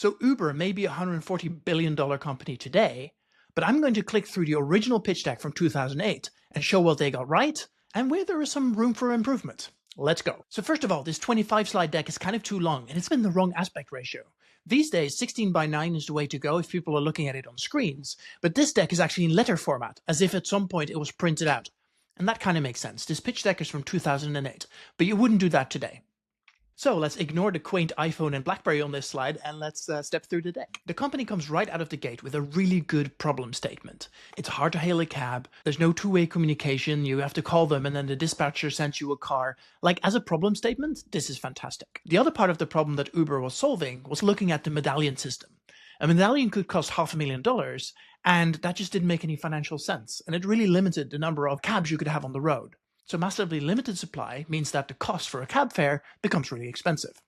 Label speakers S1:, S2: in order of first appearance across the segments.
S1: So Uber may be a $140 billion company today, but I'm going to click through the original pitch deck from 2008 and show what they got right and where there is some room for improvement. Let's go. So first of all, this 25 slide deck is kind of too long and it's been the wrong aspect ratio. These days, 16:9 is the way to go if people are looking at it on screens, but this deck is actually in letter format, as if at some point it was printed out. And that kind of makes sense. This pitch deck is from 2008, but you wouldn't do that today. So let's ignore the quaint iPhone and BlackBerry on this slide and let's step through the deck. The company comes right out of the gate with a really good problem statement. It's hard to hail a cab, there's no two-way communication, you have to call them and then the dispatcher sends you a car. Like, as a problem statement, this is fantastic. The other part of the problem that Uber was solving was looking at the medallion system. A medallion could cost $500,000, and that just didn't make any financial sense, and it really limited the number of cabs you could have on the road. So massively limited supply means that the cost for a cab fare becomes really expensive.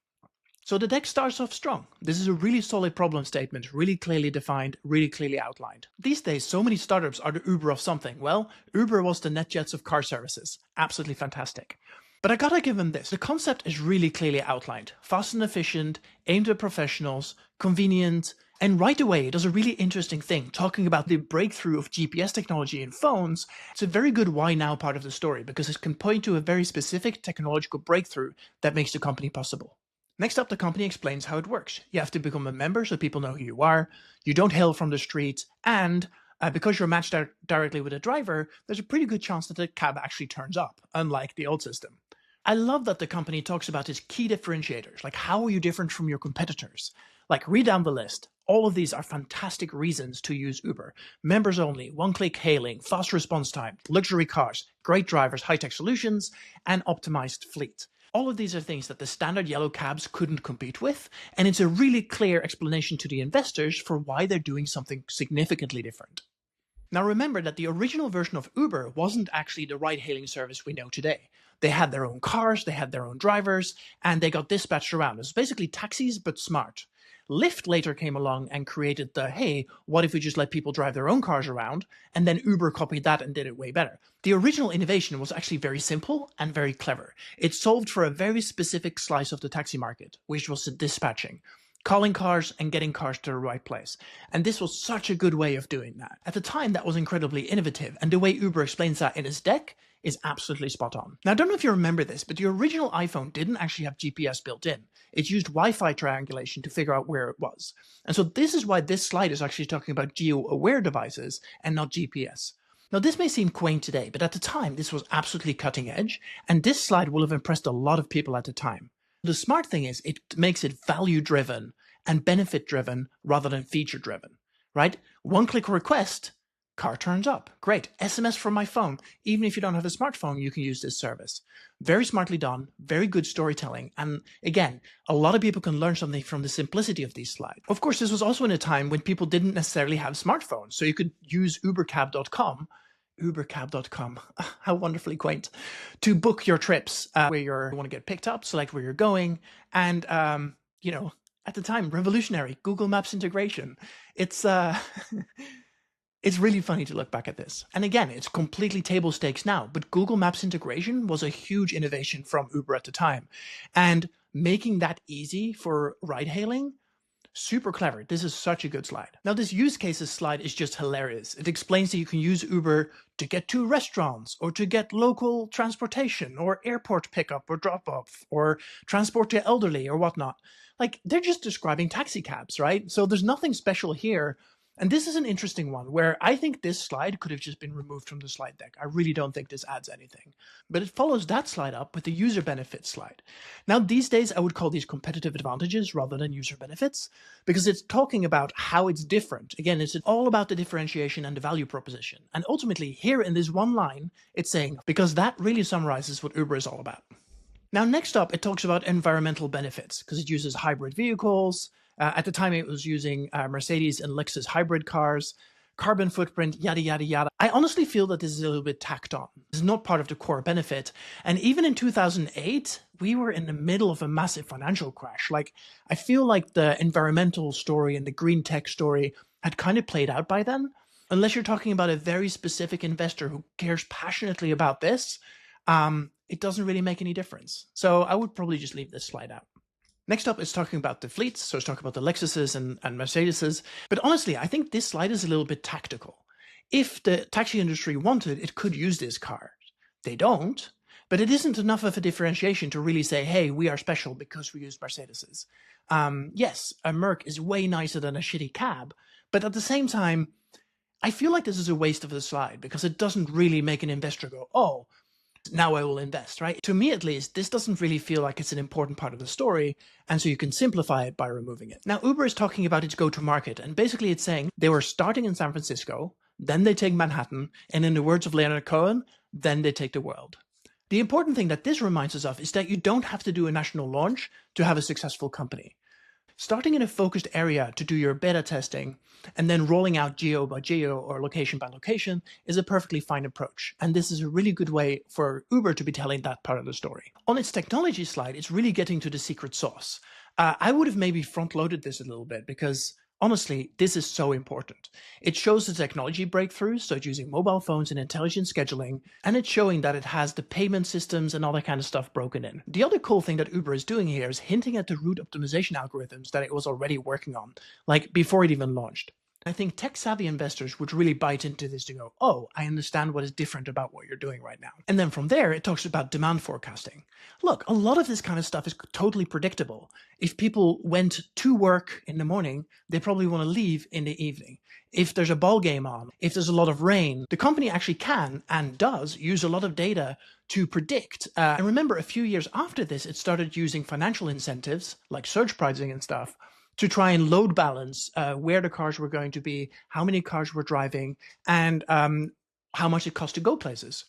S1: So the deck starts off strong. This is a really solid problem statement, really clearly defined, really clearly outlined. These days, so many startups are the Uber of something. Well, Uber was the NetJets of car services. Absolutely fantastic. But I gotta give them this. The concept is really clearly outlined. Fast and efficient, aimed at professionals, convenient, and right away, it does a really interesting thing, talking about the breakthrough of GPS technology in phones. It's a very good why now part of the story, because it can point to a very specific technological breakthrough that makes the company possible. Next up, the company explains how it works. You have to become a member so people know who you are, you don't hail from the street, and because you're matched directly with a driver, there's a pretty good chance that the cab actually turns up, unlike the old system. I love that the company talks about its key differentiators, like how are you different from your competitors? Like, read down the list. All of these are fantastic reasons to use Uber. Members only, one-click hailing, fast response time, luxury cars, great drivers, high-tech solutions, and optimized fleet. All of these are things that the standard yellow cabs couldn't compete with, and it's a really clear explanation to the investors for why they're doing something significantly different. Now remember that the original version of Uber wasn't actually the ride-hailing service we know today. They had their own cars, they had their own drivers, and they got dispatched around. It was basically taxis, but smart. Lyft later came along and created the, hey, what if we just let people drive their own cars around? And then Uber copied that and did it way better. The original innovation was actually very simple and very clever. It solved for a very specific slice of the taxi market, which was dispatching. Calling cars and getting cars to the right place. And this was such a good way of doing that. At the time, that was incredibly innovative, and the way Uber explains that in his deck is absolutely spot on. Now, I don't know if you remember this, but the original iPhone didn't actually have GPS built in. It used Wi-Fi triangulation to figure out where it was. And so this is why this slide is actually talking about geo-aware devices and not GPS. Now, this may seem quaint today, but at the time, this was absolutely cutting edge, and this slide will have impressed a lot of people at the time. The smart thing is it makes it value-driven and benefit-driven rather than feature-driven, right? One-click request, car turns up. Great. SMS from my phone. Even if you don't have a smartphone, you can use this service. Very smartly done, very good storytelling. And again, a lot of people can learn something from the simplicity of these slides. Of course, this was also in a time when people didn't necessarily have smartphones. So you could use ubercab.com, how wonderfully quaint, to book your trips where you want to get picked up, select where you're going. And, at the time, revolutionary Google Maps integration. It's it's really funny to look back at this. And again, it's completely table stakes now, but Google Maps integration was a huge innovation from Uber at the time. And making that easy for ride hailing, super clever. This is such a good slide. Now, this use cases slide is just hilarious. It explains that you can use Uber to get to restaurants or to get local transportation or airport pickup or drop off or transport to elderly or whatnot. Like, they're just describing taxi cabs, right? So there's nothing special here. And this is an interesting one where I think this slide could have just been removed from the slide deck. I really don't think this adds anything. But it follows that slide up with the user benefits slide. Now, these days, I would call these competitive advantages rather than user benefits because it's talking about how it's different. Again, it's all about the differentiation and the value proposition. And ultimately, here in this one line, it's saying, because that really summarizes what Uber is all about. Now, next up, it talks about environmental benefits because it uses hybrid vehicles. At the time, it was using Mercedes and Lexus hybrid cars, carbon footprint, yada, yada, yada. I honestly feel that this is a little bit tacked on. This is not part of the core benefit. And even in 2008, we were in the middle of a massive financial crash. Like, I feel like the environmental story and the green tech story had kind of played out by then. Unless you're talking about a very specific investor who cares passionately about this, it doesn't really make any difference. So I would probably just leave this slide out. Next up is talking about the fleets, so it's talking about the Lexuses and Mercedeses. But honestly, I think this slide is a little bit tactical. If the taxi industry wanted, it could use these cars. They don't, but it isn't enough of a differentiation to really say, hey, we are special because we use Mercedeses. Yes, a Merc is way nicer than a shitty cab, but at the same time, I feel like this is a waste of the slide because it doesn't really make an investor go, oh, now I will invest, right? To me, at least, this doesn't really feel like it's an important part of the story, and so you can simplify it by removing it. Now, Uber is talking about its go-to-market, and basically it's saying they were starting in San Francisco, then they take Manhattan, and in the words of Leonard Cohen, then they take the world. The important thing that this reminds us of is that you don't have to do a national launch to have a successful company. Starting in a focused area to do your beta testing and then rolling out geo by geo or location by location is a perfectly fine approach. And this is a really good way for Uber to be telling that part of the story. On its technology slide, it's really getting to the secret sauce. I would have maybe front-loaded this a little bit because honestly, this is so important. It shows the technology breakthroughs, so it's using mobile phones and intelligent scheduling, and it's showing that it has the payment systems and all that kind of stuff broken in. The other cool thing that Uber is doing here is hinting at the route optimization algorithms that it was already working on, like before it even launched. I think tech-savvy investors would really bite into this to go, oh, I understand what is different about what you're doing right now. And then from there, it talks about demand forecasting. Look, a lot of this kind of stuff is totally predictable. If people went to work in the morning, they probably want to leave in the evening. If there's a ball game on, if there's a lot of rain, the company actually can and does use a lot of data to predict. And remember, a few years after this, it started using financial incentives like surge pricing and stuff to try and load balance where the cars were going to be, how many cars were driving, and how much it cost to go places.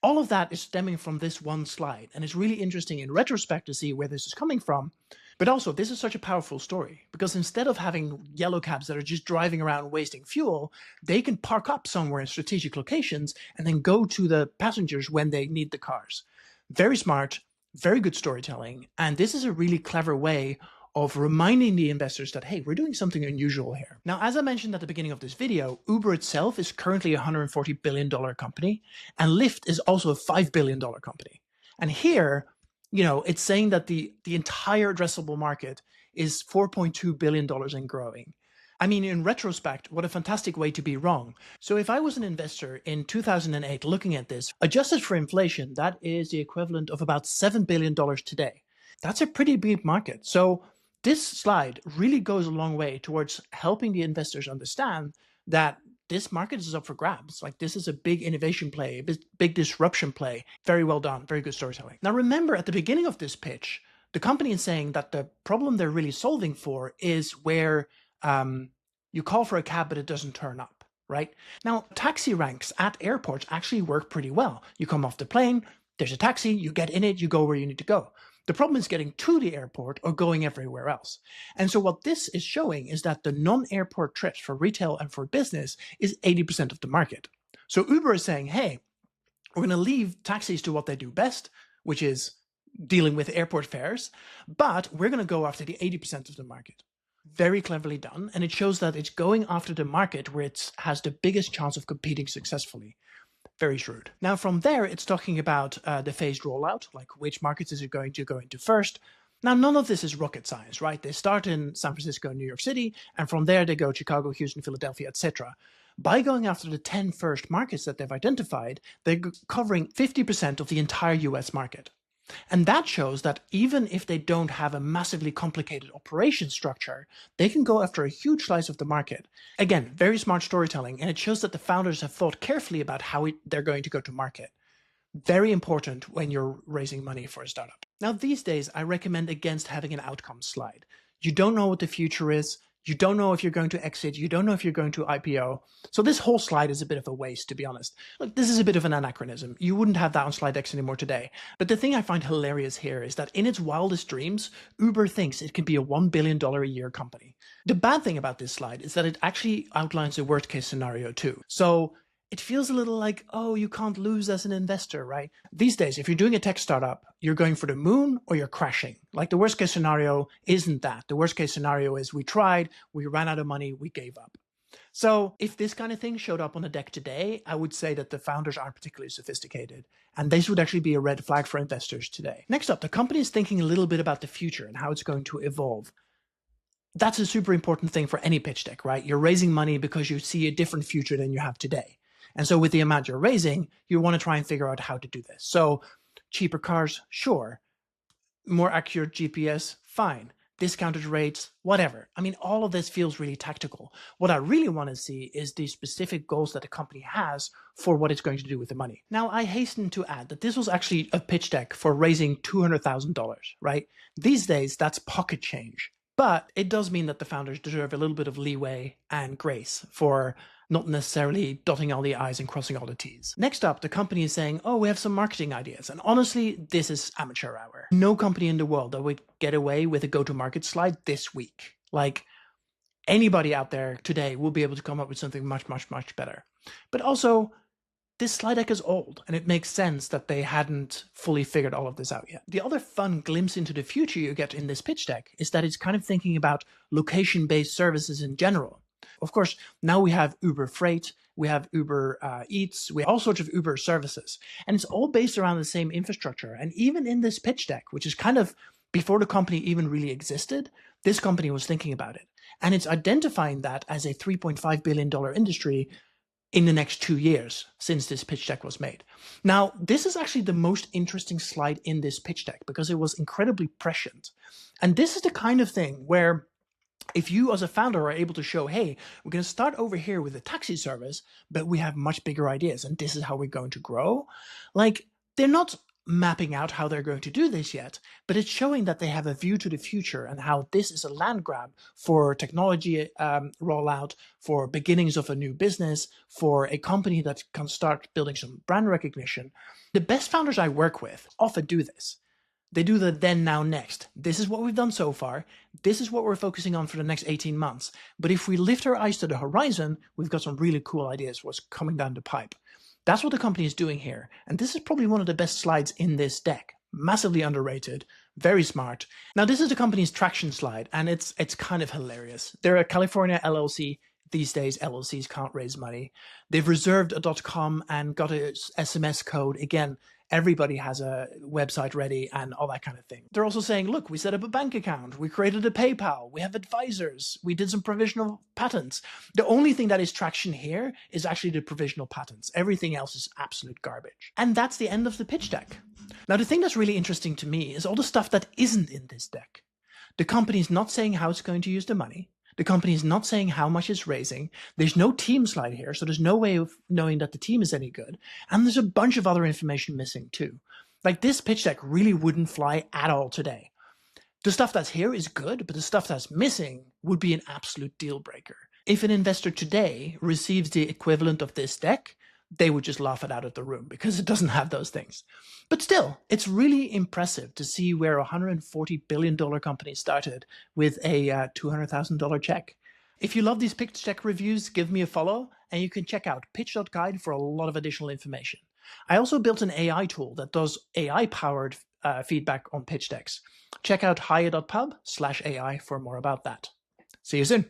S1: All of that is stemming from this one slide, and it's really interesting in retrospect to see where this is coming from. But also, this is such a powerful story, because instead of having yellow cabs that are just driving around wasting fuel, they can park up somewhere in strategic locations and then go to the passengers when they need the cars. Very smart, very good storytelling, and this is a really clever way of reminding the investors that, hey, we're doing something unusual here. Now, as I mentioned at the beginning of this video, Uber itself is currently a $140 billion company, and Lyft is also a $5 billion company. And here, you know, it's saying that the entire addressable market is $4.2 billion and growing. I mean, in retrospect, what a fantastic way to be wrong. So if I was an investor in 2008 looking at this, adjusted for inflation, that is the equivalent of about $7 billion today. That's a pretty big market. So this slide really goes a long way towards helping the investors understand that this market is up for grabs. Like, this is a big innovation play, a big disruption play. Very well done. Very good storytelling. Now, remember at the beginning of this pitch, the company is saying that the problem they're really solving for is where you call for a cab, but it doesn't turn up, right? Now, taxi ranks at airports actually work pretty well. You come off the plane, there's a taxi, you get in it, you go where you need to go. The problem is getting to the airport or going everywhere else. And so what this is showing is that the non-airport trips for retail and for business is 80% of the market. So Uber is saying, hey, we're going to leave taxis to what they do best, which is dealing with airport fares, but we're going to go after the 80% of the market. Very cleverly done. And it shows that it's going after the market where it has the biggest chance of competing successfully. Very shrewd. Now, from there, it's talking about the phased rollout, like which markets is it going to go into first. Now, none of this is rocket science, right? They start in San Francisco and New York City, and from there they go Chicago, Houston, Philadelphia, etc. By going after the 10 first markets that they've identified, they're covering 50% of the entire US market. And that shows that even if they don't have a massively complicated operation structure, they can go after a huge slice of the market. Again, very smart storytelling, and it shows that the founders have thought carefully about how they're going to go to market. Very important when you're raising money for a startup. Now, these days, I recommend against having an outcome slide. You don't know what the future is. You don't know if you're going to exit. You don't know if you're going to IPO. So this whole slide is a bit of a waste, to be honest. Look, this is a bit of an anachronism. You wouldn't have that on slide decks anymore today. But the thing I find hilarious here is that in its wildest dreams, Uber thinks it can be a $1 billion a year company. The bad thing about this slide is that it actually outlines a worst case scenario too. So it feels a little like, oh, you can't lose as an investor, right? These days, if you're doing a tech startup, you're going for the moon or you're crashing. Like, the worst case scenario isn't that. The worst case scenario is we tried, we ran out of money, we gave up. So if this kind of thing showed up on a deck today, I would say that the founders aren't particularly sophisticated, and this would actually be a red flag for investors today. Next up, the company is thinking a little bit about the future and how it's going to evolve. That's a super important thing for any pitch deck, right? You're raising money because you see a different future than you have today. And so with the amount you're raising, you want to try and figure out how to do this. So cheaper cars, sure. More accurate GPS, fine. Discounted rates, whatever. I mean, all of this feels really tactical. What I really want to see is the specific goals that the company has for what it's going to do with the money. Now, I hasten to add that this was actually a pitch deck for raising $200,000, right? These days, that's pocket change. But it does mean that the founders deserve a little bit of leeway and grace for not necessarily dotting all the I's and crossing all the T's. Next up, the company is saying, oh, we have some marketing ideas. And honestly, this is amateur hour. No company in the world that would get away with a go-to-market slide this week. Like, anybody out there today will be able to come up with something much, much, much better. But also, this slide deck is old, and it makes sense that they hadn't fully figured all of this out yet. The other fun glimpse into the future you get in this pitch deck is that it's kind of thinking about location-based services in general. Of course, now we have Uber Freight, we have Uber Eats, we have all sorts of Uber services, and it's all based around the same infrastructure. And even in this pitch deck, which is kind of before the company even really existed, this company was thinking about it. And it's identifying that as a $3.5 billion industry in the next 2 years since this pitch deck was made. Now, this is actually the most interesting slide in this pitch deck because it was incredibly prescient. And this is the kind of thing where if you as a founder are able to show, hey, we're going to start over here with a taxi service, but we have much bigger ideas and this is how we're going to grow. Like, they're not mapping out how they're going to do this yet, but it's showing that they have a view to the future and how this is a land grab for technology rollout, for beginnings of a new business, for a company that can start building some brand recognition. The best founders I work with often do this. They do the then, now, next. This is what we've done so far. This is what we're focusing on for the next 18 months. But if we lift our eyes to the horizon, we've got some really cool ideas what's coming down the pipe. That's what the company is doing here. And this is probably one of the best slides in this deck. Massively underrated, very smart. Now, this is the company's traction slide, and it's kind of hilarious. They're a California LLC. These days, LLCs can't raise money. They've reserved a .com and got a SMS code. Again, everybody has a website ready and all that kind of thing. They're also saying, look, we set up a bank account. We created a PayPal. We have advisors. We did some provisional patents. The only thing that is traction here is actually the provisional patents. Everything else is absolute garbage. And that's the end of the pitch deck. Now, the thing that's really interesting to me is all the stuff that isn't in this deck. The company's not saying how it's going to use the money. The company is not saying how much it's raising. There's no team slide here, so there's no way of knowing that the team is any good. And there's a bunch of other information missing too. Like, this pitch deck really wouldn't fly at all today. The stuff that's here is good, but the stuff that's missing would be an absolute deal breaker. If an investor today receives the equivalent of this deck, they would just laugh it out of the room because it doesn't have those things. But still, it's really impressive to see where a $140 billion company started with a $200,000 check. If you love these pitch deck reviews, give me a follow, and you can check out pitch.guide for a lot of additional information. I also built an AI tool that does AI-powered feedback on pitch decks. Check out haje.pub/AI for more about that. See you soon.